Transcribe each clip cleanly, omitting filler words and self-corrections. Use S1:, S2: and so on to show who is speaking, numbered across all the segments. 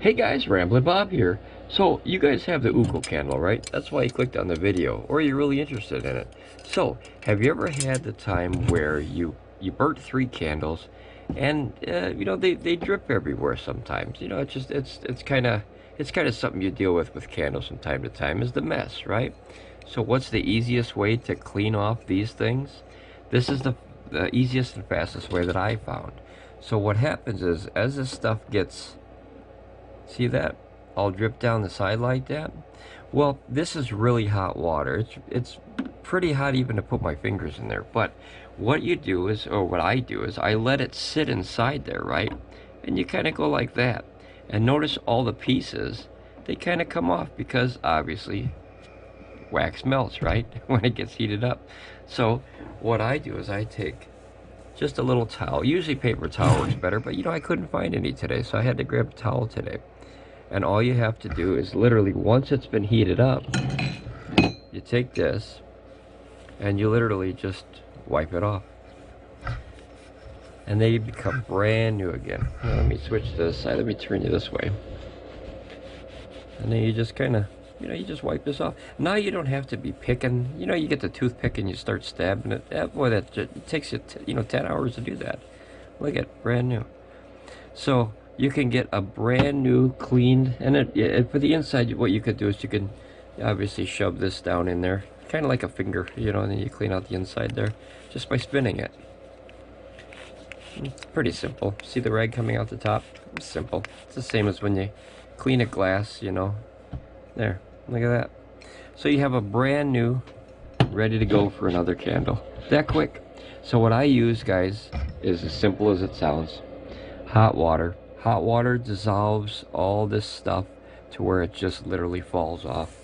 S1: Hey guys, Ramblin Bob here. So, you guys have the UCO candle, right? That's why you clicked on the video, or you're really interested in it. So, have you ever had the time where you burnt 3 candles, and they drip everywhere sometimes? It's kind of something you deal with candles from time to time, is the mess, right? So, what's the easiest way to clean off these things? This is the easiest and fastest way that I found. So, what happens is, as this stuff gets, see that? All drip down the side like that? Well, this is really hot water. It's pretty hot even to put my fingers in there. But what you do is, or what I do is, I let it sit inside there, right? And you kind of go like that. And notice all the pieces, they kind of come off because obviously wax melts, right? When it gets heated up. So what I do is I take just a little towel. Usually paper towel works better, but I couldn't find any today, so I had to grab a towel today. And all you have to do is literally, once it's been heated up, you take this and you literally just wipe it off. And they become brand new again. Now, let me switch to this side. Let me turn you this way. And then you just kind of, you just wipe this off. Now you don't have to be picking. You get the toothpick and you start stabbing it. Boy, it takes you, 10 hours to do that. Look at brand new. So you can get a brand new cleaned, and for the inside, what you could do is you can obviously shove this down in there, kind of like a finger, and then you clean out the inside there just by spinning it. It's pretty simple. See the rag coming out the top? It's simple. It's the same as when you clean a glass, There, look at that. So you have a brand new, ready to go for another candle. That quick. So what I use, guys, is as simple as it sounds. Hot water. Hot water dissolves all this stuff to where it just literally falls off.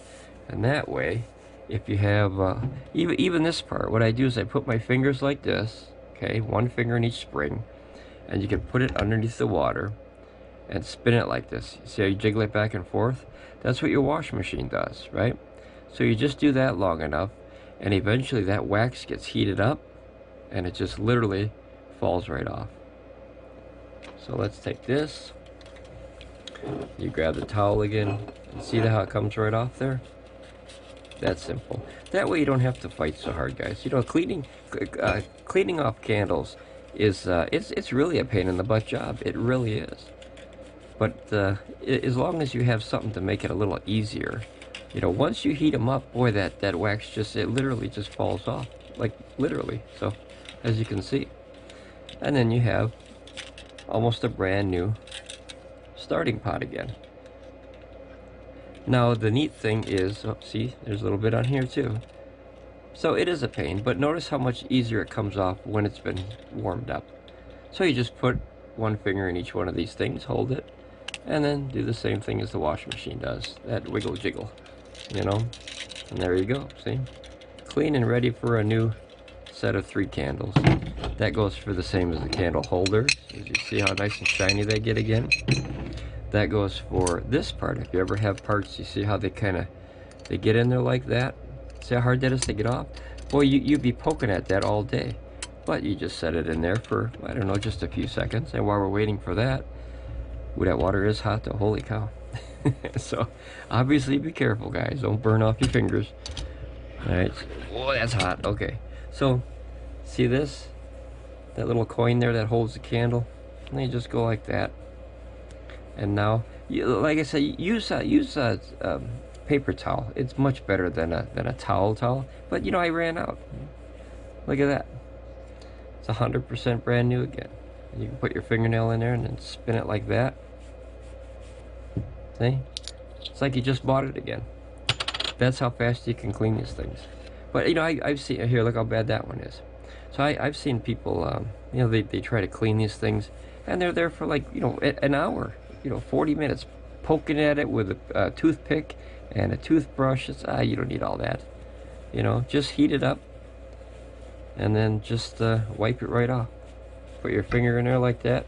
S1: And that way, if you have, even this part, what I do is I put my fingers like this, okay, one finger in each spring, and you can put it underneath the water and spin it like this. See how you jiggle it back and forth? That's what your washing machine does, right? So you just do that long enough, and eventually that wax gets heated up, and it just literally falls right off. So let's take this. You grab the towel again. See how it comes right off there? That's simple. That way you don't have to fight so hard, guys. Cleaning off candles is it's really a pain in the butt job. It really is. But as long as you have something to make it a little easier, once you heat them up, boy, that wax it literally just falls off, like literally. So, as you can see, and then you have almost a brand new starting pot again. Now the neat thing is, see, there's a little bit on here too. So it is a pain, but notice how much easier it comes off when it's been warmed up. So you just put one finger in each one of these things, hold it, and then do the same thing as the washing machine does, that wiggle jiggle, and there you go. See, clean and ready for a new set of 3 candles. That goes for the same as the candle holders. As you see how nice and shiny they get again. That goes for this part. If you ever have parts, you see how they get in there like that. See how hard that is to get off? Boy, you'd be poking at that all day. But you just set it in there for, I don't know, just a few seconds. And while we're waiting for that, ooh, that water is hot though, holy cow. So, obviously be careful, guys. Don't burn off your fingers. Alright, oh, that's hot, okay. So, see this? That little coin there that holds the candle? And you just go like that. And now, like I said, use paper towel. It's much better than a towel. But I ran out. Look at that. It's 100% brand new again. You can put your fingernail in there and then spin it like that. See? It's like you just bought it again. That's how fast you can clean these things. But I've seen here. Look how bad that one is. So I've seen people. They try to clean these things, and they're there for like an hour. 40 minutes poking at it with a toothpick and a toothbrush. It's you don't need all that. Just heat it up, and then just wipe it right off. Put your finger in there like that.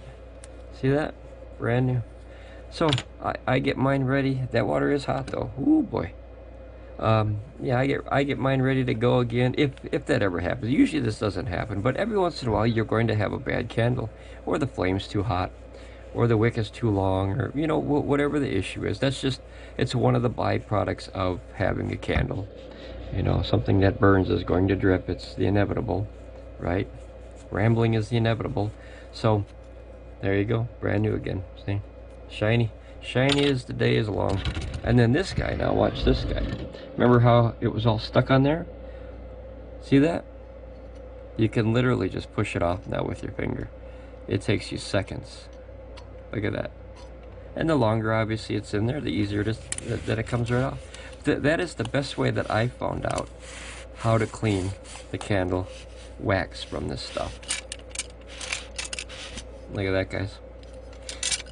S1: See that? Brand new. So I get mine ready. That water is hot though. Ooh boy. Yeah, I get mine ready to go again if that ever happens. Usually this doesn't happen, but every once in a while you're going to have a bad candle or the flame's too hot. or the wick is too long, or, you know, whatever the issue is. That's just, it's one of the byproducts of having a candle. You know, something that burns is going to drip. It's the inevitable, right? Rambling is the inevitable. So there you go, brand new again. See, shiny as the day is long. And then this guy, now watch this guy. Remember how it was all stuck on there? See that? You can literally just push it off now with your finger. It takes you seconds. Look at that. And the longer obviously it's in there, the easier it is that it comes right off. That is the best way that I found out how to clean the candle wax from this stuff. Look at that, guys.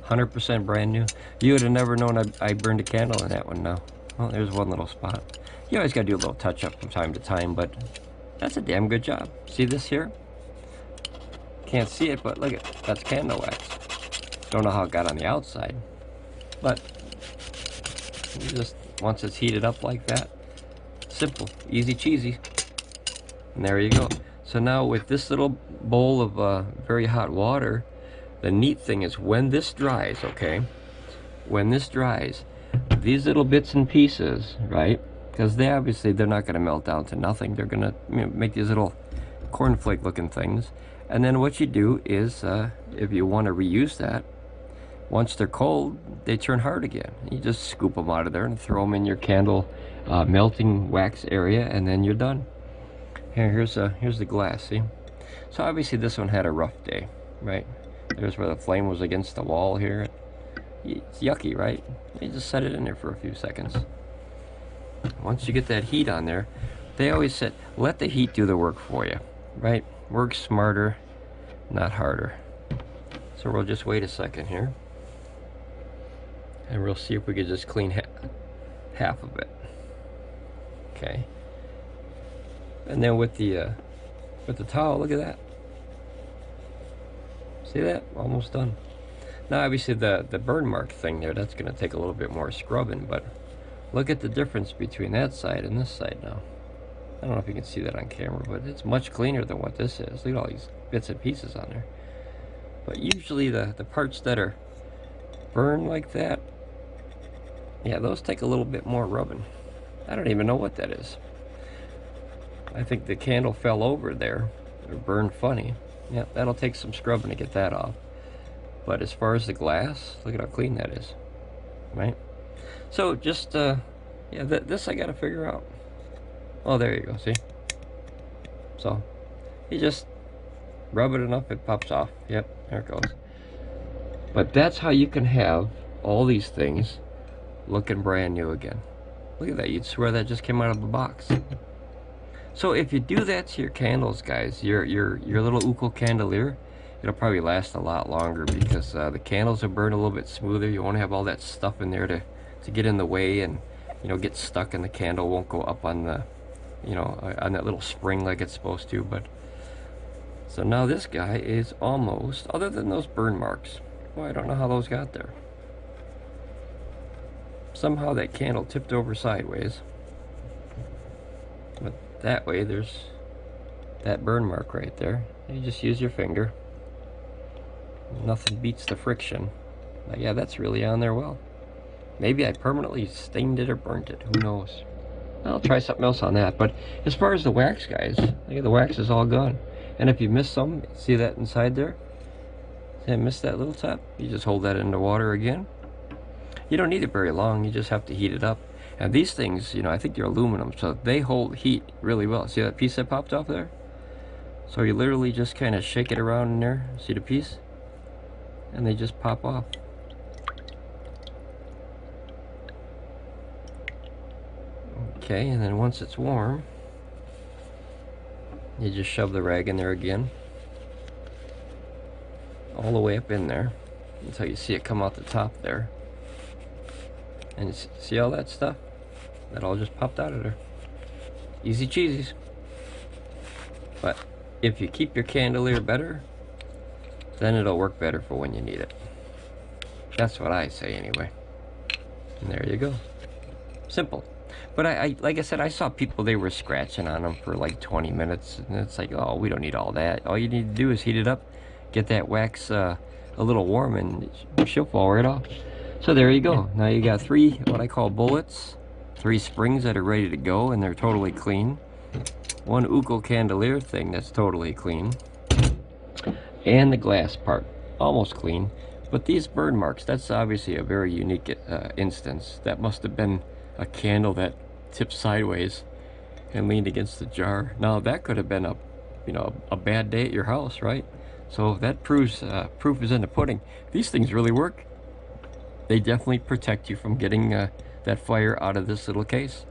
S1: 100% brand new. You would have never known I burned a candle in that one now. Well, there's one little spot. You always got to do a little touch up from time to time, but that's a damn good job. See this here? Can't see it, but look at that's candle wax. Don't know how it got on the outside, but you just, once it's heated up like that, simple, easy cheesy. And there you go. So now with this little bowl of very hot water, the neat thing is when this dries, okay? When this dries, these little bits and pieces, right? Because they're not going to melt down to nothing. They're going to make these little cornflake looking things. And then what you do is, if you want to reuse that, once they're cold, they turn hard again. You just scoop them out of there and throw them in your candle melting wax area, and then you're done. Here's the glass, see? So obviously this one had a rough day, right? There's where the flame was against the wall here. It's yucky, right? You just set it in there for a few seconds. Once you get that heat on there, they always said, let the heat do the work for you, right? Work smarter, not harder. So we'll just wait a second here, and we'll see if we could just clean half of it. Okay. And then with the towel, look at that. See that? Almost done. Now obviously the burn mark thing there, that's going to take a little bit more scrubbing, but look at the difference between that side and this side now. I don't know if you can see that on camera, but it's much cleaner than what this is. Look at all these bits and pieces on there. But usually the parts that are burned like that, yeah, those take a little bit more rubbing. I don't even know what that is. I think the candle fell over there, or burned funny. Yeah, that'll take some scrubbing to get that off. But as far as the glass, look at how clean that is, right? So just, yeah, this I gotta figure out. Oh, there you go, see? So, you just rub it enough, it pops off. Yep, there it goes. But that's how you can have all these things looking brand new again. Look at that, you'd swear that just came out of the box. So if you do that to your candles, guys, your little UCO candelier, it'll probably last a lot longer because the candles will burn a little bit smoother. You won't have all that stuff in there to get in the way and, you know, get stuck, and the candle won't go up on the, you know, on that little spring like it's supposed to. But so now this guy is almost, other than those burn marks, well, I don't know how those got there. Somehow that candle tipped over sideways, but that way there's that burn mark right there. You just use your finger. Nothing beats the friction. But yeah, that's really on there well. Maybe I permanently stained it or burnt it. Who knows? I'll try something else on that. But as far as the wax, guys, look at the wax is all gone. And if you miss some, see that inside there? See I missed that little top? You just hold that in the water again. You don't need it very long. You just have to heat it up. And these things, you know, I think they're aluminum, so they hold heat really well. See that piece that popped off there? So you literally just kind of shake it around in there. See the piece? And they just pop off. Okay, and then once it's warm, you just shove the rag in there again, all the way up in there until you see it come out the top there. And you see all that stuff? That all just popped out of there. Easy cheesies. But if you keep your candelier better, then it'll work better for when you need it. That's what I say anyway. And there you go. Simple. But I like I said, I saw people, they were scratching on them for like 20 minutes. And it's like, oh, we don't need all that. All you need to do is heat it up, get that wax a little warm and she'll fall right off. So there you go. Now you got 3 what I call bullets, 3 springs that are ready to go and they're totally clean. 1 UCO candelier thing that's totally clean. And the glass part, almost clean. But these burn marks, that's obviously a very unique instance. That must have been a candle that tipped sideways and leaned against the jar. Now that could have been a bad day at your house, right? So that proves proof is in the pudding. These things really work. They definitely protect you from getting that fire out of this little case.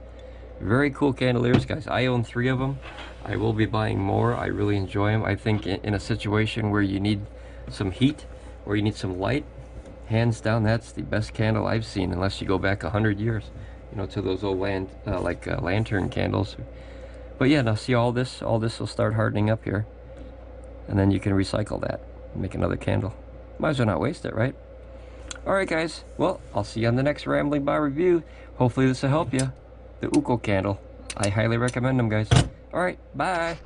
S1: Very cool candeliers, guys. I own 3 of them. I will be buying more. I really enjoy them. I think in a situation where you need some heat or you need some light, hands down, that's the best candle I've seen, unless you go back 100 years, you know, to those old lantern candles. But yeah, now see, all this will start hardening up here, and then you can recycle that and make another candle. Might as well not waste it, right? Alright guys, well, I'll see you on the next Ramblin Bob review. Hopefully this will help you. The UCO candle. I highly recommend them, guys. Alright, bye!